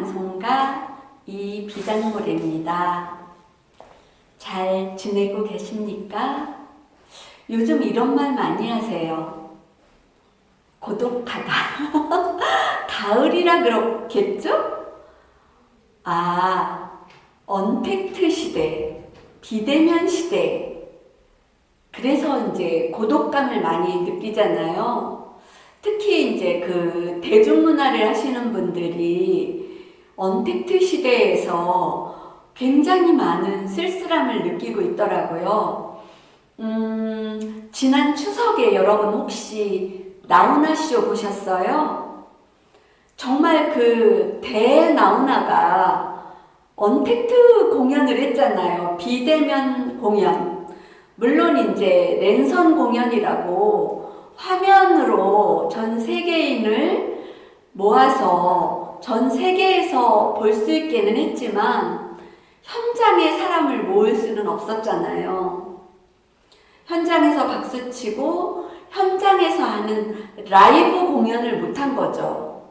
방송가 이비단모래입니다. 잘 지내고 계십니까? 요즘 이런 말 많이 하세요. 고독하다. 가을이라 그렇겠죠? 언택트 시대, 비대면 시대. 그래서 이제 고독감을 많이 느끼잖아요. 특히 이제 그 대중문화를 하시는 분들이 언택트 시대에서 굉장히 많은 쓸쓸함을 느끼고 있더라고요. 지난 추석에 여러분 혹시 나훈아 쇼 보셨어요? 정말 그 대나훈아가 언택트 공연을 했잖아요. 비대면 공연. 물론 이제 랜선 공연이라고 화면으로 전 세계인을 모아서 전 세계에서 볼 수 있게는 했지만 현장에 사람을 모을 수는 없었잖아요. 현장에서 박수치고 현장에서 하는 라이브 공연을 못한 거죠.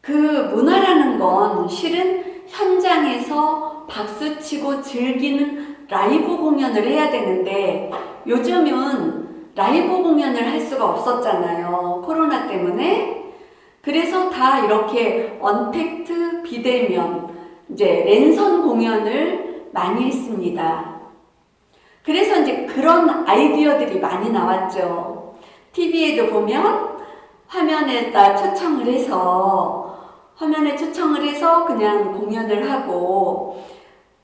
그 문화라는 건 실은 현장에서 박수치고 즐기는 라이브 공연을 해야 되는데 요즘은 라이브 공연을 할 수가 없었잖아요. 코로나 때문에. 그래서 다 이렇게 언택트 비대면, 이제 랜선 공연을 많이 했습니다. 그래서 이제 그런 아이디어들이 많이 나왔죠. TV에도 보면 화면에 초청을 해서 그냥 공연을 하고,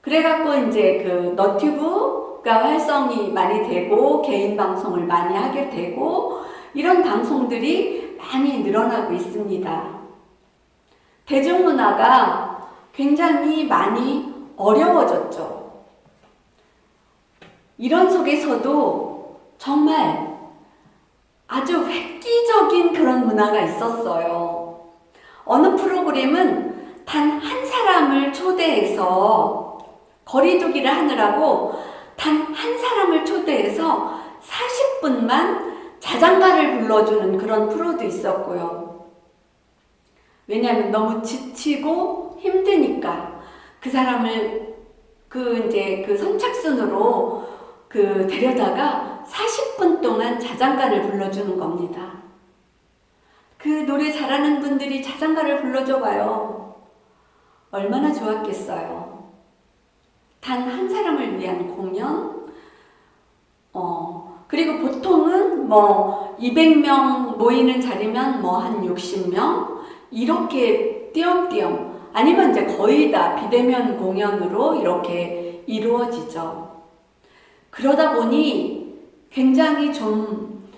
그래갖고 이제 그 너튜브가 활성이 많이 되고 개인 방송을 많이 하게 되고 이런 방송들이 많이 늘어나고 있습니다. 대중문화가 굉장히 많이 어려워졌죠. 이런 속에서도 정말 아주 획기적인 그런 문화가 있었어요. 어느 프로그램은 단 한 사람을 초대해서 거리두기를 하느라고 단 한 사람을 초대해서 40분만 자장가를 불러주는 그런 프로도 있었고요. 왜냐하면 너무 지치고 힘드니까 그 사람을 그 선착순으로 데려다가 40분 동안 자장가를 불러주는 겁니다. 그 노래 잘하는 분들이 자장가를 불러줘봐요. 얼마나 좋았겠어요. 단 한 사람을 위한 공연, 그리고 보통은 200명 모이는 자리면 한 60명, 이렇게 띄엄띄엄, 아니면 이제 거의 다 비대면 공연으로 이렇게 이루어지죠. 그러다 보니 굉장히 좀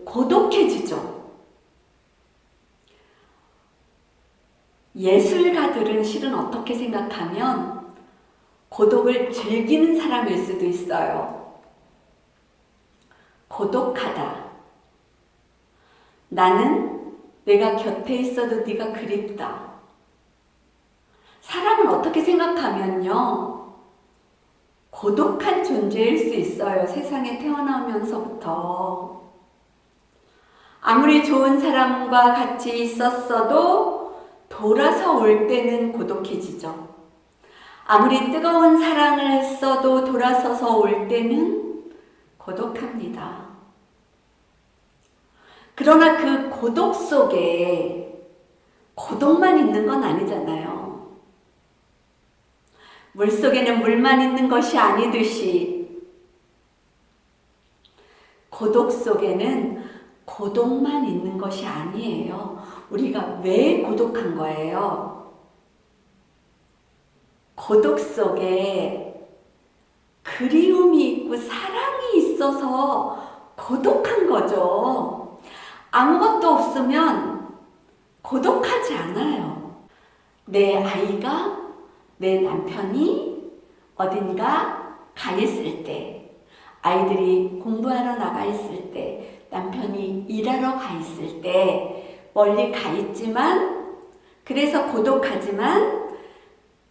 고독해지죠. 예술가들은 실은 어떻게 생각하면 고독을 즐기는 사람일 수도 있어요. 고독하다. 나는 내가 곁에 있어도 네가 그립다. 사람은 어떻게 생각하면요, 고독한 존재일 수 있어요. 세상에 태어나면서부터. 아무리 좋은 사람과 같이 있었어도 돌아서 올 때는 고독해지죠. 아무리 뜨거운 사랑을 했어도 돌아서서 올 때는 고독합니다. 그러나 그 고독 속에 고독만 있는 건 아니잖아요. 물 속에는 물만 있는 것이 아니듯이 고독 속에는 고독만 있는 것이 아니에요. 우리가 왜 고독한 거예요? 고독 속에 그리움이 있고 사랑이 있어서 고독한 거죠. 아무것도 없으면 고독하지 않아요. 내 아이가, 내 남편이 어딘가 가 있을 때, 아이들이 공부하러 나가 있을 때, 남편이 일하러 가 있을 때, 멀리 가 있지만, 그래서 고독하지만,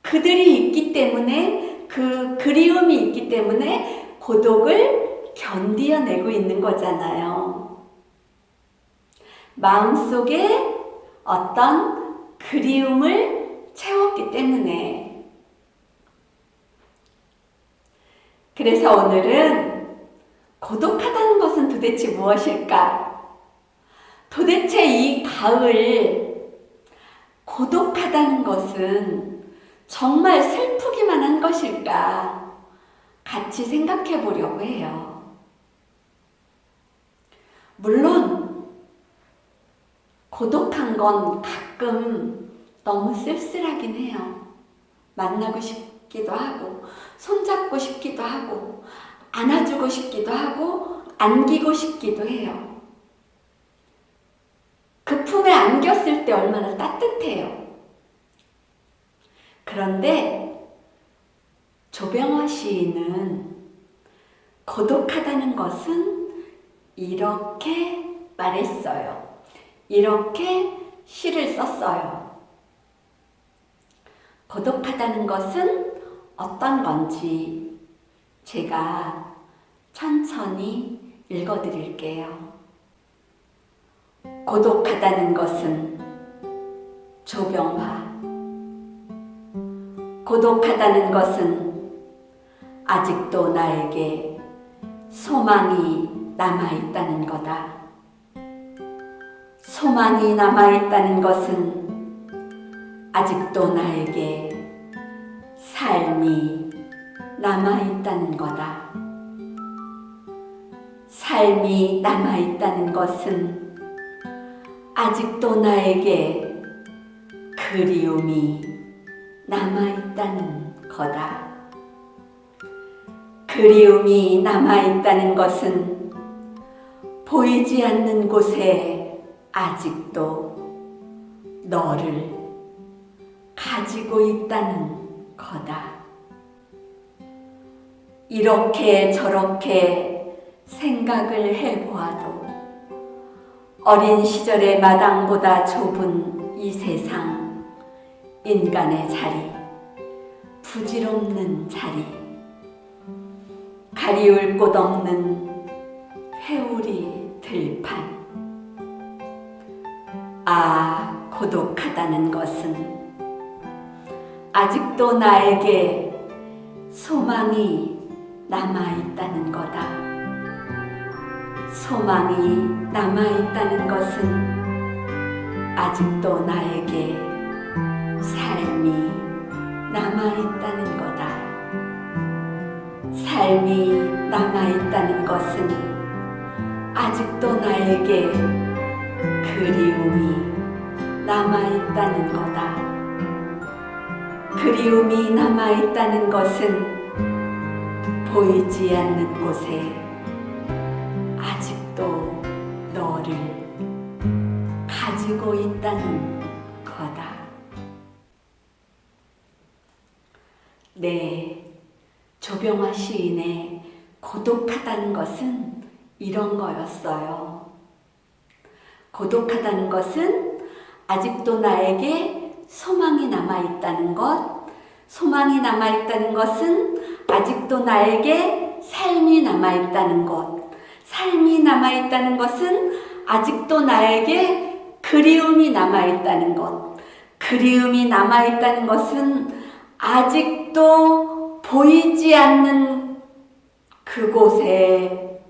그들이 있기 때문에, 그 그리움이 있기 때문에 고독을 견디어내고 있는 거잖아요. 마음속에 어떤 그리움을 채웠기 때문에. 그래서 오늘은 고독하다는 것은 도대체 무엇일까? 도대체 이 가을 고독하다는 것은 정말 슬프기만 한 것일까? 같이 생각해 보려고 해요. 물론 고독한 건 가끔 너무 쓸쓸하긴 해요. 만나고 싶기도 하고, 손잡고 싶기도 하고, 안아주고 싶기도 하고, 안기고 싶기도 해요. 그 품에 안겼을 때 얼마나 따뜻해요. 그런데 조병화 시인은 고독하다는 것은 이렇게 말했어요. 이렇게 시를 썼어요. 고독하다는 것은 어떤 건지 제가 천천히 읽어드릴게요. 고독하다는 것은 조병화. 고독하다는 것은 아직도 나에게 소망이 남아있다는 거다. 소망이 남아있다는 것은 아직도 나에게 삶이 남아있다는 거다. 삶이 남아있다는 것은 아직도 나에게 그리움이 남아있다는 거다. 그리움이 남아있다는 것은 보이지 않는 곳에 아직도 너를 가지고 있다는 거다. 이렇게 저렇게 생각을 해보아도 어린 시절의 마당보다 좁은 이 세상, 인간의 자리, 부질없는 자리, 가리울 곳 없는 회오리 들판. 아, 고독하다는 것은 아직도 나에게 소망이 남아있다는 거다. 소망이 남아있다는 것은 아직도 나에게 삶이 남아있다는 거다. 삶이 남아있다는 것은 아직도 나에게 그리움이 남아있다는 거다. 그리움이 남아있다는 것은 보이지 않는 곳에 아직도 너를 가지고 있다는 거다. 네, 조병화 시인의 고독하다는 것은 이런 거였어요. 고독하다는 것은 아직도 나에게 소망이 남아있다는 것, 소망이 남아있다는 것은 아직도 나에게 삶이 남아있다는 것, 삶이 남아있다는 것은 아직도 나에게 그리움이 남아있다는 것, 그리움이 남아있다는 것은 아직도 보이지 않는 그곳에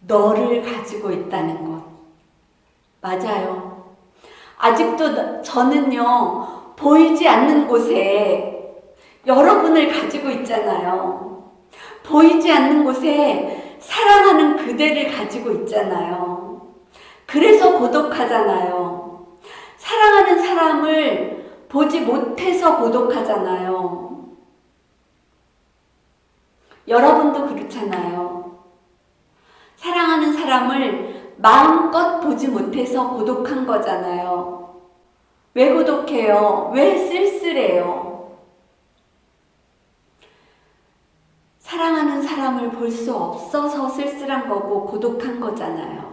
너를 가지고 있다는 것. 맞아요. 아직도 저는요, 보이지 않는 곳에 여러분을 가지고 있잖아요. 보이지 않는 곳에 사랑하는 그대를 가지고 있잖아요. 그래서 고독하잖아요. 사랑하는 사람을 보지 못해서 고독하잖아요. 여러분도 그렇잖아요. 사랑하는 사람을 마음껏 보지 못해서 고독한 거잖아요. 왜 고독해요? 왜 쓸쓸해요? 사랑하는 사람을 볼 수 없어서 쓸쓸한 거고 고독한 거잖아요.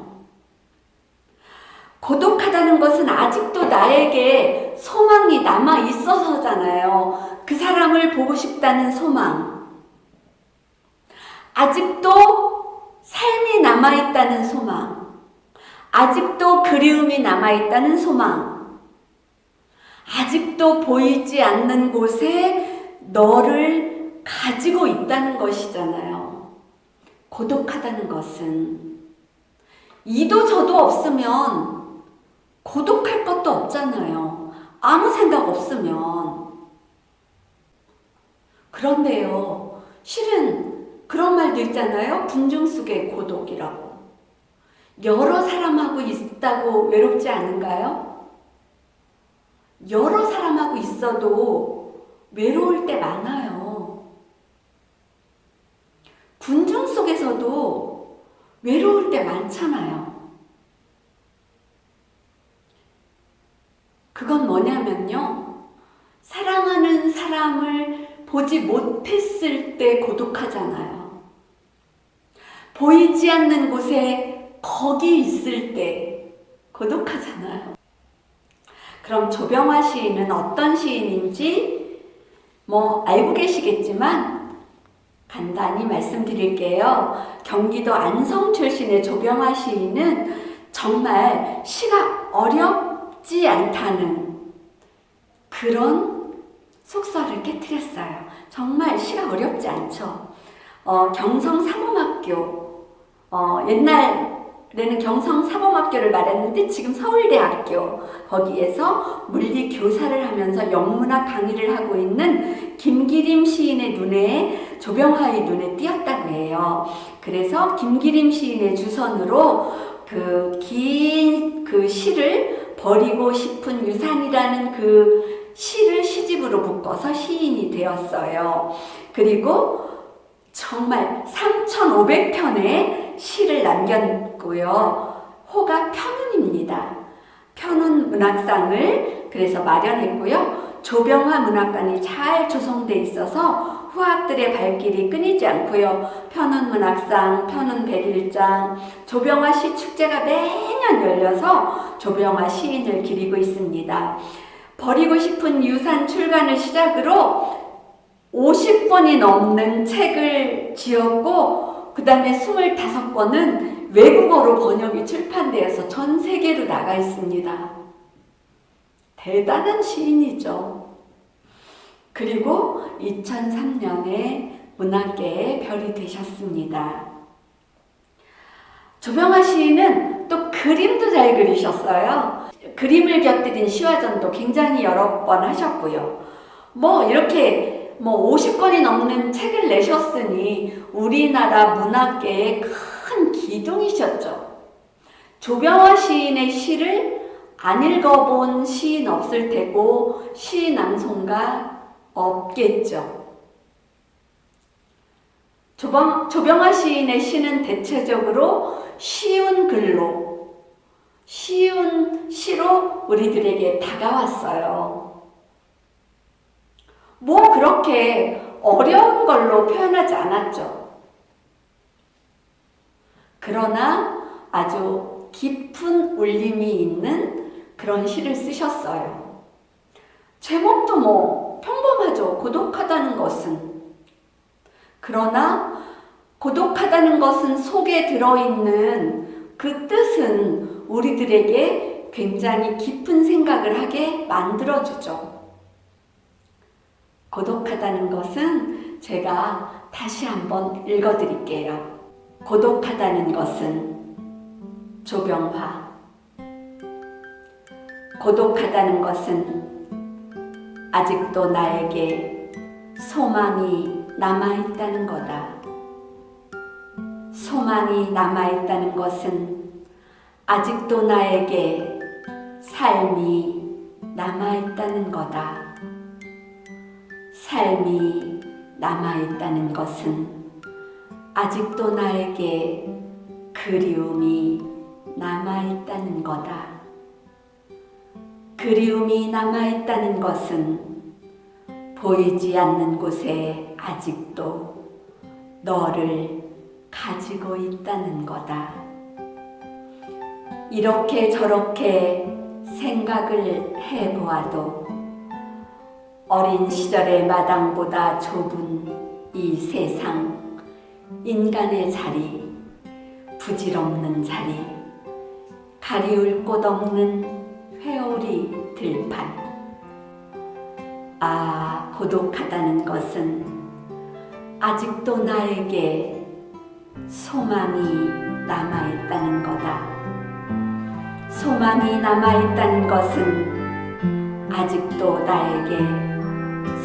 고독하다는 것은 아직도 나에게 소망이 남아 있어서잖아요. 그 사람을 보고 싶다는 소망. 아직도 삶이 남아있다는 소망. 아직도 그리움이 남아있다는 소망. 아직도 보이지 않는 곳에 너를 가지고 있다는 것이잖아요. 고독하다는 것은 이도 저도 없으면 고독할 것도 없잖아요. 아무 생각 없으면. 그런데요, 실은 그런 말도 있잖아요. 군중 속의 고독이라고. 여러 사람하고 있다고 외롭지 않은가요? 여러 사람하고 있어도 외로울 때 많아요. 군중 속에서도 외로울 때 많잖아요. 그건 뭐냐면요, 사랑하는 사람을 보지 못했을 때 고독하잖아요. 보이지 않는 곳에 거기 있을 때 고독하잖아요. 그럼 조병화 시인은 어떤 시인인지 알고 계시겠지만 간단히 말씀드릴게요. 경기도 안성 출신의 조병화 시인은 정말 시가 어렵지 않다는 그런 속설을 깨뜨렸어요. 정말 시가 어렵지 않죠. 경성사범학교, 옛날에는 경성사범학교를 말했는데 지금 서울대학교, 거기에서 물리교사를 하면서 영문학 강의를 하고 있는 김기림 시인의 눈에 조병화의 눈에 띄었다고 해요. 그래서 김기림 시인의 주선으로 긴 시를 버리고 싶은 유산이라는 그 시를 시집으로 묶어서 시인이 되었어요. 그리고 정말 3,500편의 시를 남겼고요. 호가 편운입니다. 편운 문학상을 그래서 마련했고요. 조병화 문학관이 잘 조성돼 있어서 후학들의 발길이 끊이지 않고요. 편운 문학상, 편운 백일장, 조병화 시 축제가 매년 열려서 조병화 시인을 기리고 있습니다. 버리고 싶은 유산 출간을 시작으로 50권이 넘는 책을 지었고 그 다음에 25권은 외국어로 번역이 출판되어서 전 세계로 나가 있습니다. 대단한 시인이죠. 그리고 2003년에 문학계의 별이 되셨습니다. 조병화 시인은 또 그림도 잘 그리셨어요. 그림을 곁들인 시화전도 굉장히 여러 번 하셨고요. 이렇게 50권이 넘는 책을 내셨으니 우리나라 문학계의 큰 기둥이셨죠. 조병화 시인의 시를 안 읽어본 시인 없을 테고 시 낭송가 없겠죠. 조병화 시인의 시는 대체적으로 쉬운 글로, 쉬운 시로 우리들에게 다가왔어요. 그렇게 어려운 걸로 표현하지 않았죠. 그러나 아주 깊은 울림이 있는 그런 시를 쓰셨어요. 제목도 평범하죠. 고독하다는 것은. 그러나 고독하다는 것은 속에 들어있는 그 뜻은 우리들에게 굉장히 깊은 생각을 하게 만들어주죠. 고독하다는 것은 제가 다시 한번 읽어드릴게요. 고독하다는 것은 조병화. 고독하다는 것은 아직도 나에게 소망이 남아있다는 거다. 소망이 남아있다는 것은 아직도 나에게 삶이 남아있다는 거다. 삶이 남아있다는 것은 아직도 나에게 그리움이 남아있다는 거다. 그리움이 남아있다는 것은 보이지 않는 곳에 아직도 너를 가지고 있다는 거다. 이렇게 저렇게 생각을 해보아도 어린 시절의 마당보다 좁은 이 세상, 인간의 자리, 부질없는 자리, 가리울 곳 없는 회오리 들판, 아, 고독하다는 것은 아직도 나에게 소망이 남아있다는 거다. 소망이 남아있다는 것은 아직도 나에게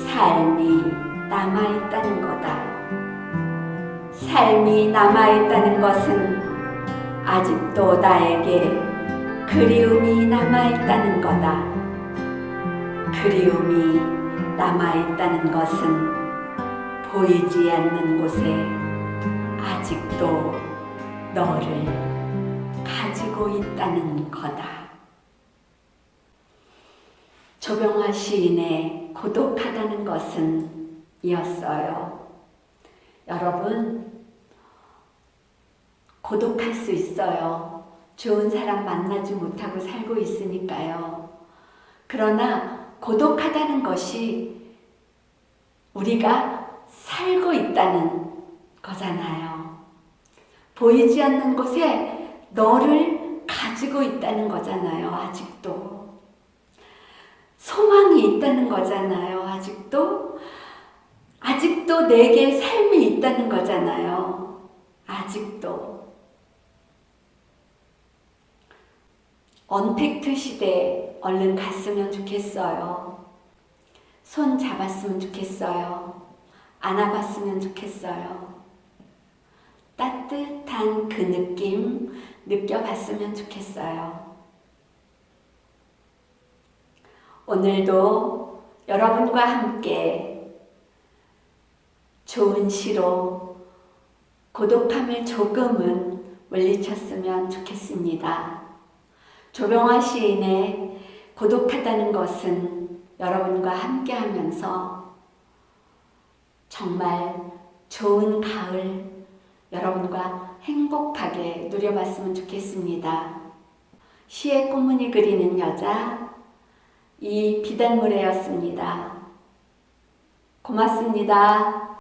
삶이 남아있다는 거다. 삶이 남아있다는 것은 아직도 나에게 그리움이 남아있다는 거다. 그리움이 남아있다는 것은 보이지 않는 곳에 아직도 너를 가지고 있다는 거다. 조병화 시인의 고독하다는 것은 이었어요. 여러분, 고독할 수 있어요. 좋은 사람 만나지 못하고 살고 있으니까요. 그러나 고독하다는 것이 우리가 살고 있다는 거잖아요. 보이지 않는 곳에 너를 가지고 있다는 거잖아요. 아직도. 소망이 있다는 거잖아요. 아직도. 아직도 내게 삶이 있다는 거잖아요. 아직도. 언택트 시대에 얼른 갔으면 좋겠어요. 손 잡았으면 좋겠어요. 안아봤으면 좋겠어요. 따뜻한 그 느낌 느껴봤으면 좋겠어요. 오늘도 여러분과 함께 좋은 시로 고독함을 조금은 물리쳤으면 좋겠습니다. 조병화 시인의 고독하다는 것은 여러분과 함께 하면서 정말 좋은 가을 여러분과 행복하게 누려봤으면 좋겠습니다. 시의 꽃무늬 그리는 여자 이비단무래였습니다. 고맙습니다.